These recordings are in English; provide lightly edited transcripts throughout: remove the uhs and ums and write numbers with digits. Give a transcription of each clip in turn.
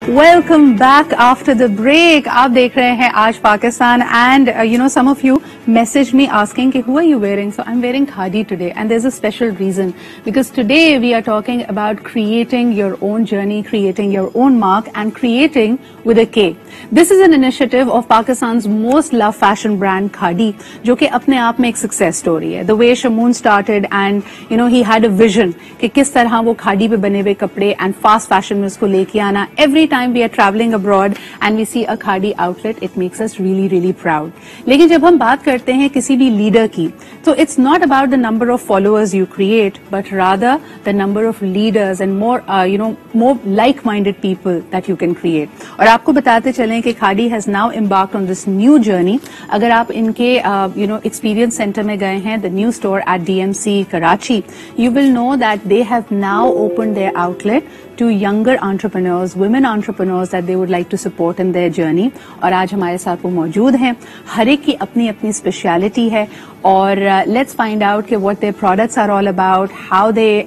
Welcome back after the break. आप देख रहे हैं आज Pakistan and some of you messaged me asking कि who are you wearing? So I'm wearing khadi today and there's a special reason because today we are talking about creating your own journey, creating your own mark and creating with a K. This is an initiative of Pakistan's most loved fashion brand Khadi जो कि अपने आप में एक success story है. The way Shamoon started and he had a vision कि किस तरह वो खादी पे बने हुए कपड़े and fast fashion में उसको लेके आना. Every time we are traveling abroad and we see a khadi outlet, it makes us really proud. लेकिन जब हम बात करते हैं किसी भी लीडर की, तो it's not about the number of followers you create, but rather the number of leaders and more like-minded people that you can create. और आपको बताते चलें कि khadi has now embarked on this new journey. अगर आप इनके experience center में गए हैं, the new store at DMC Karachi, you will know that they have now opened their outlet to younger entrepreneurs, women entrepreneurs that they would like to support in their journey. और आज हमारे साथ वो मौजूद हैं. हर एक की अपनी अपनी स्पेशलिटी है और let's find out कि what their products are all about, how they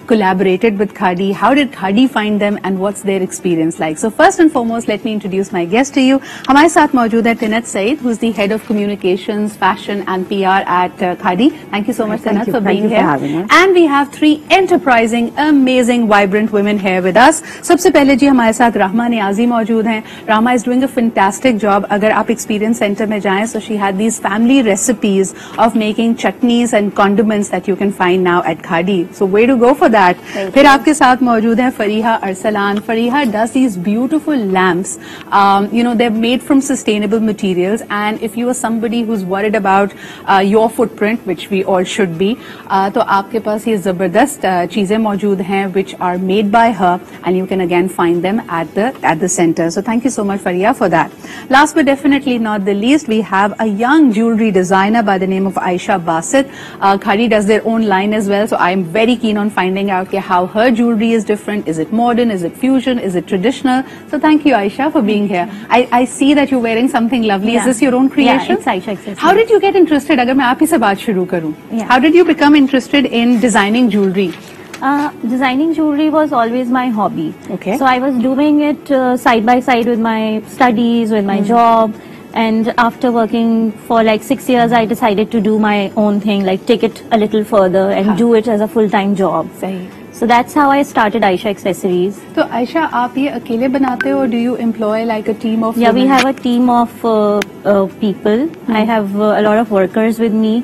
collaborated with Khadi, how did Khadi find them and what's their experience like. So first and foremost, let me introduce my guest to you. हमारे साथ मौजूद है Tinat Saeed, who's the head of communications, fashion and PR at Khadi. Thank you so much, Tinat, for being here. Having us. And we have three enterprising, amazing, vibrant women here with us. सबसे पहले जी हमारे साथ Rahma Niazi मौजूद हैं. Rahma is doing a fantastic job. अगर आप experience center में जाएं, so she had these family recipes of making chutneys and condiments that you can find now at Khadi. So way to go for that. फिर आपके साथ मौजूद हैं Fariha Arsalan. Fariha does these beautiful lamps. They're made from sustainable materials, and if you are somebody who's worried about your footprint, which we all should be, तो आपके पास ये जबरदस्त चीजें मौजूद हैं which are made by her, and you can again find them at the center. So thank you so much, Fariha, for that. Last but definitely not the least, we have a young jewelry designer by the name of Aisha Basit. Khadi does their own line as well, so I'm very keen on finding out how her jewelry is different. Is it modern? Is it fusion? Is it traditional? So thank you, Aisha, for being here. I see that you're wearing something lovely. Yeah. Is this your own creation? Yeah, it's Aisha accessories. How did you get interested? अगर मैं आप ही से बात शुरू करूं. Yeah. How did you become interested in designing jewelry? Designing jewelry was always my hobby. Okay. So I was doing it side by side with my studies, with my job. And after working for like 6 years, I decided to do my own thing, like take it a little further and do it as a full-time job. So that's how I started Aisha Accessories. So Aisha, आप ये अकेले बनाते हो, or do you employ like a team of? Yeah, women? We have a team of people. I have a lot of workers with me.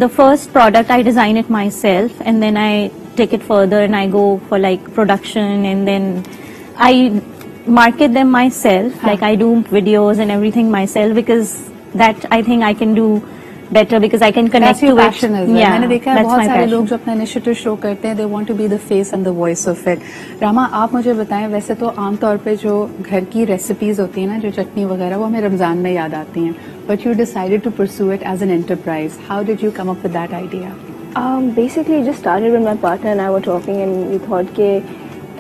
The first product I design it myself, and then I take it further and I go for like production, and then I market them myself. Like I do videos and everything myself, because that I think I can do better, because I can connect to it. As well. Yeah, मैंने देखा है बहुत सारे लोग जो अपना initiative show करते हैं, they want to be the face and the voice of it. Rama, आप मुझे बताएं, वैसे तो आमतौर पे जो घर की रेसिपीज होती हैं ना, जो चटनी वगैरह, वो हमें रमजान में याद आती हैं. But you decided to pursue it as an enterprise. How did you come up with that idea? Basically, it just started when my partner and I were talking, and we thought कि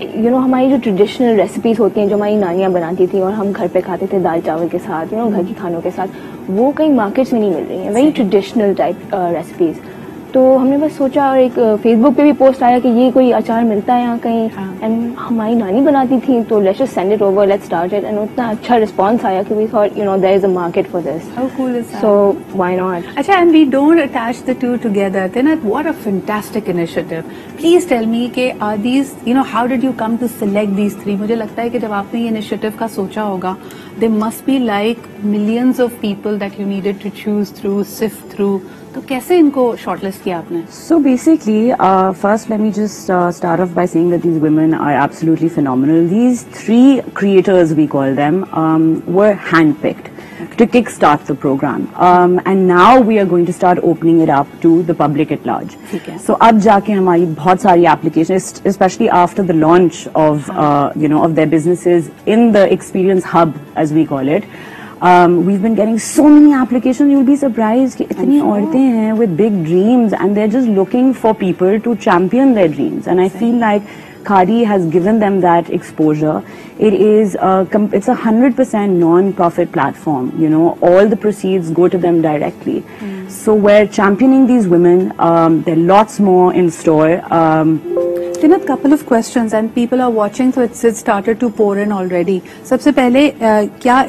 हमारी जो traditional recipes होती हैं जो हमारी नानियाँ बनाती थी और हम घर पे खाते थे दाल चावल के साथ, घर की खानों के साथ, वो कहीं मार्केट्स में नहीं मिल रही हैं, वेरी ट्रेडिशनल टाइप रेसिपीज. तो हमने बस सोचा, और एक फेसबुक पे भी पोस्ट आया कि ये कोई अचार मिलता है यहाँ कहीं, एंड हमारी नानी बनाती थी, तो let's just send it over, let's start it. And उतना अच्छा रिस्पांस आया कि we thought there is a market for this. How cool is that? So why not? अच्छा, and we don't attach the two together. Tinat, what a fantastic initiative. Please tell me कि are these, how did you come to select these three? मुझे लगता है कि जब आपने ये initiative का सोचा होगा, there must be like millions of people that you needed to choose through, sift through. तो कैसे इनको शॉर्टलिस्ट किया आपने? So basically, first let me just start off by saying that these women are absolutely phenomenal. These three creators, we call them, were handpicked to kickstart the program, and now we are going to start opening it up to the public at large. So अब जाके हमारी बहुत सारी applications, especially after the launch of of their businesses in the experience hub, as we call it. We've been getting so many applications. You'll be surprised कि इतनी औरतें हैं with big dreams, and they're just looking for people to champion their dreams. And I feel like Khadi has given them that exposure. It is it's a 100% non-profit platform. All the proceeds go to them directly. So we're championing these women. There are lots more in store. Tinat, couple of questions and people are watching, so it's started to pour in already. सबसे पहले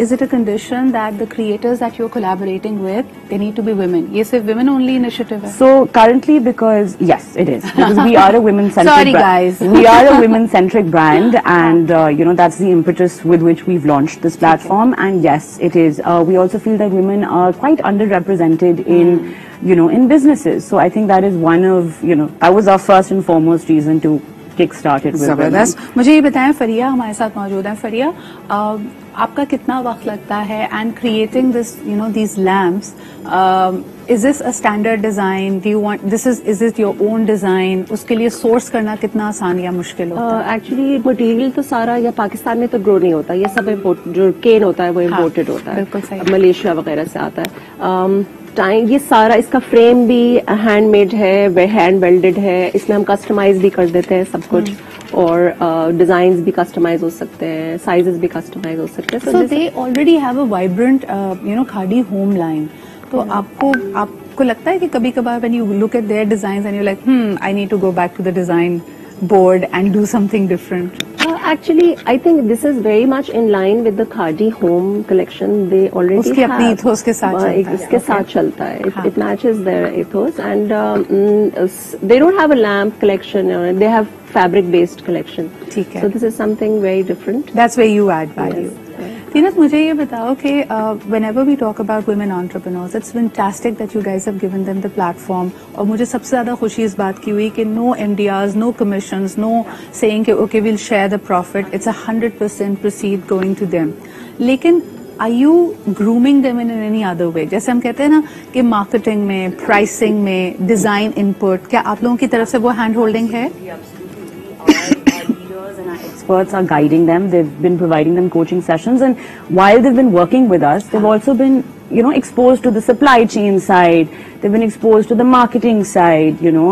is it a condition that the creators that you're collaborating with, they need to be women? ये सिर्फ women only initiative है? So currently, because yes, it is, because we are a women-centric Sorry, brand. guys. We are a women-centric brand, and you know, that's the impetus with which we've launched this platform. And yes, it is. We also feel that women are quite underrepresented in, you know, in businesses. So I think that is one of, you know, that was our first and foremost reason to kickstart it with women. जबरदस्त। मुझे ये बताएं, फरिया हमारे साथ मौजूद है। फरिया, आपका कितना वक्त लगता है and creating this, you know, these lamps, is this a standard design? Do you want, is it your own design? उसके लिए source करना कितना आसान या मुश्किल होता है? एक्चुअली मटेरियल तो सारा या पाकिस्तान में तो ग्रो नहीं होता, ये सब इम्पोर्ट, जो केन होता है वो इम्पोर्टेड होता है, बिल्कुल सही। मलेशिया वगैरह से आता है। टाइम ये सारा, इसका फ्रेम भी हैंडमेड है, हैंड वेल्डेड है, इसमें हम कस्टमाइज भी कर देते हैं सब कुछ, और डिजाइन्स भी कस्टमाइज हो सकते हैं, साइजेस भी कस्टमाइज हो सकते हैं। So they already have a vibrant, you know, khadi home line. तो आपको लगता है कि कभी कभार when you look at their designs and you're like, I need to go back to the design board and do something different? Actually, I think this is very much in line with the Khadi home collection. They already उसके अपने have. ethos के साथ चलता है। इसके साथ चलता है. It matches their ethos, and they don't have a lamp collection. They have fabric-based collection. ठीक है। So this is something very different. That's where you add value. Teenat, मुझे ये बताओ कि whenever we talk about women entrepreneurs, it's fantastic that you guys have given them the platform. और मुझे सबसे ज़्यादा खुशी इस बात की हुई कि no MDRs, no commissions, no saying कि okay we'll share the profit. It's 100% proceed going to them. लेकिन are you grooming them in any other way? जैसे हम कहते हैं ना कि marketing में, pricing में, design input, क्या आप लोगों की तरफ से वो hand holding है? Experts are guiding them. They've been providing them coaching sessions, and while they've been working with us, they've also been, you know, exposed to the supply chain side. They've been exposed to the marketing side. You know,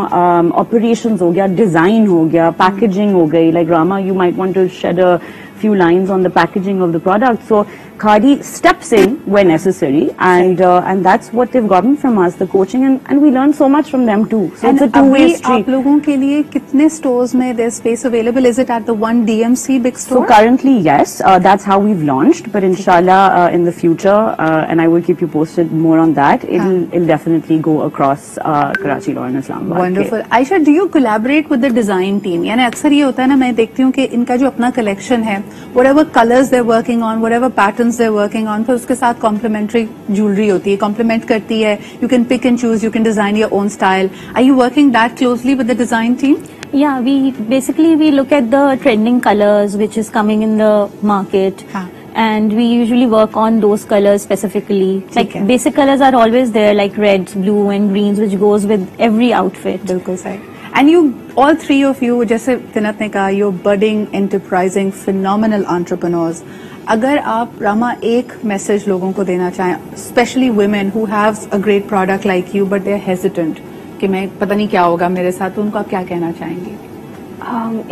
operations हो गया, design हो गया, packaging हो गई. Like Rama, you might want to shed a few lines on the packaging of the product. So Khadi steps in where necessary, and that's what they've gotten from us, the coaching, and we learn so much from them too. So it's a two-way street. आप लोगों के लिए कितने stores में there's space available? Is it at the one DMC big store? So currently, yes, that's how we've launched. But inshallah, in the future, and I will keep you posted more on that. It'll definitely go across Karachi, Lahore, and Islamabad. Wonderful. Aisha, do you collaborate with the design team? यानी अक्सर ये होता है ना, मैं देखती हूँ कि इनका जो अपना collection है, whatever colors they're working on, whatever patterns they're working on, फिर उसके साथ complementary jewelry होती है, complement करती है. You can pick and choose. You can design your own style. Are you working that closely with the design team? Yeah, we look at the trending colors which is coming in the market. And we usually work on those colors specifically. Like basic colors are always there, like reds, blue and greens, which goes with every outfit. बिल्कुल सही. And you, all three of you, जैसे तिनत ने कहा, you're budding, enterprising, phenomenal entrepreneurs. अगर आप रामा एक message लोगों को देना चाहें, especially women who have a great product like you but they're hesitant कि मैं पता नहीं क्या होगा मेरे साथ, तो उनको आप क्या कहना चाहेंगे?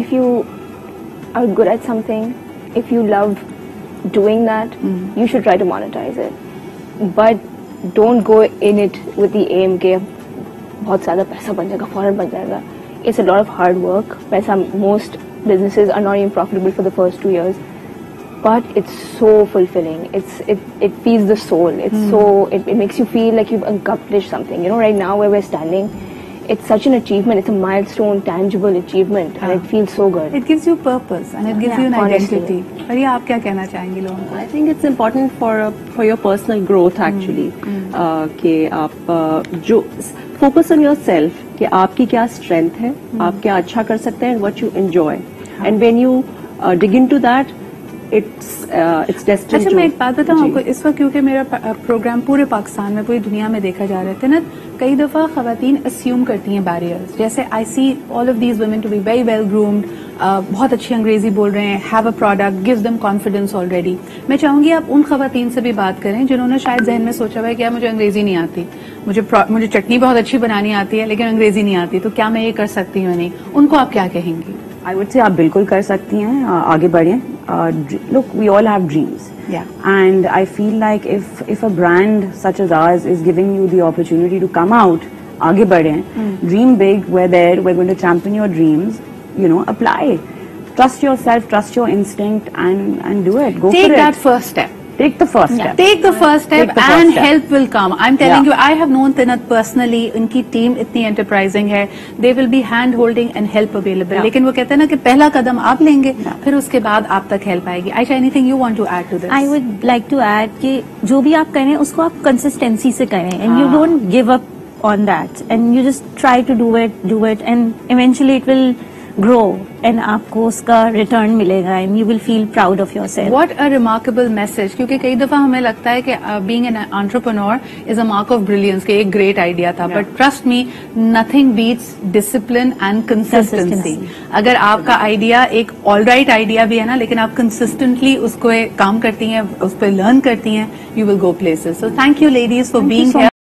If you are good at something, if you love doing that, you should try to monetize it. But don't go in it with the aim कि बहुत ज़्यादा पैसा बन जाएगा, फौरन बन जाएगा. It's a lot of hard work. पैसा, most businesses are not even profitable for the first 2 years. But it's so fulfilling. It feeds the soul. It's so, it makes you feel like you've accomplished something. You know, right now where we're standing, it's such an achievement. It's a milestone, tangible achievement, and it feels so good. It gives you purpose and it gives you an identity. और ये आप क्या कहना चाहेंगे लोगों को? I think it's important for your personal growth actually. कि आप जो focus on yourself, कि आपकी क्या strength है, आप क्या अच्छा कर सकते हैं, and what you enjoy. And when you dig into that, it's destined अच्छा, to. मैं एक बात बताऊँ आपको, इस वक्त क्योंकि मेरा प्रोग्राम पूरे पाकिस्तान में, पूरी दुनिया में देखा जा रहा है ना, कई दफा खवातीन अस्यूम करती हैं बैरियर्स. जैसे I see all of these women to be very well groomed, बहुत अच्छी अंग्रेजी बोल रहे हैं, have a product, gives them confidence already. मैं चाहूंगी आप उन खवातीन से भी बात करें जिन्होंने शायद जहन में सोचा हुआ है कि यार मुझे अंग्रेजी नहीं आती, मुझे चटनी बहुत अच्छी बनानी आती है लेकिन अंग्रेजी नहीं आती, तो क्या मैं ये कर सकती हूँ नहीं? उनको आप क्या कहेंगी? I would say आप बिल्कुल कर सकती हैं, आगे बढ़ें. Look, we all have dreams. Yeah. And I feel like if a brand such as ours is giving you the opportunity to come out, आगे बढ़ें, dream big, we're there, we're going to champion your dreams. you know, apply. Trust yourself, trust your instinct, and do it. Go Take for it. that first step. Take the first step. Take the first step Take the first and step. help will come. I'm telling Yeah. you, I have known Tinat personally. उनकी team इतनी enterprising है. They will be hand holding and help available. Yeah. लेकिन वो कहते हैं ना कि पहला कदम आप लेंगे, फिर उसके बाद आप तक help आएगी. Aisha, anything you want to add to this? I would like to add कि जो भी आप करें उसको आप consistency से करें and you don't give up on that and you just try to do it and eventually it will grow and आपको उसका return मिलेगा and you will feel proud of yourself. What a remarkable message. क्योंकि कई दफा हमें लगता है कि being an entrepreneur is a mark of brilliance कि एक great idea था, but trust me, nothing beats discipline and consistency. अगर आपका आइडिया एक all right आइडिया भी है ना, लेकिन आप consistently उसको काम करती हैं, उस पर learn करती हैं, you will go places. So thank you ladies for being here.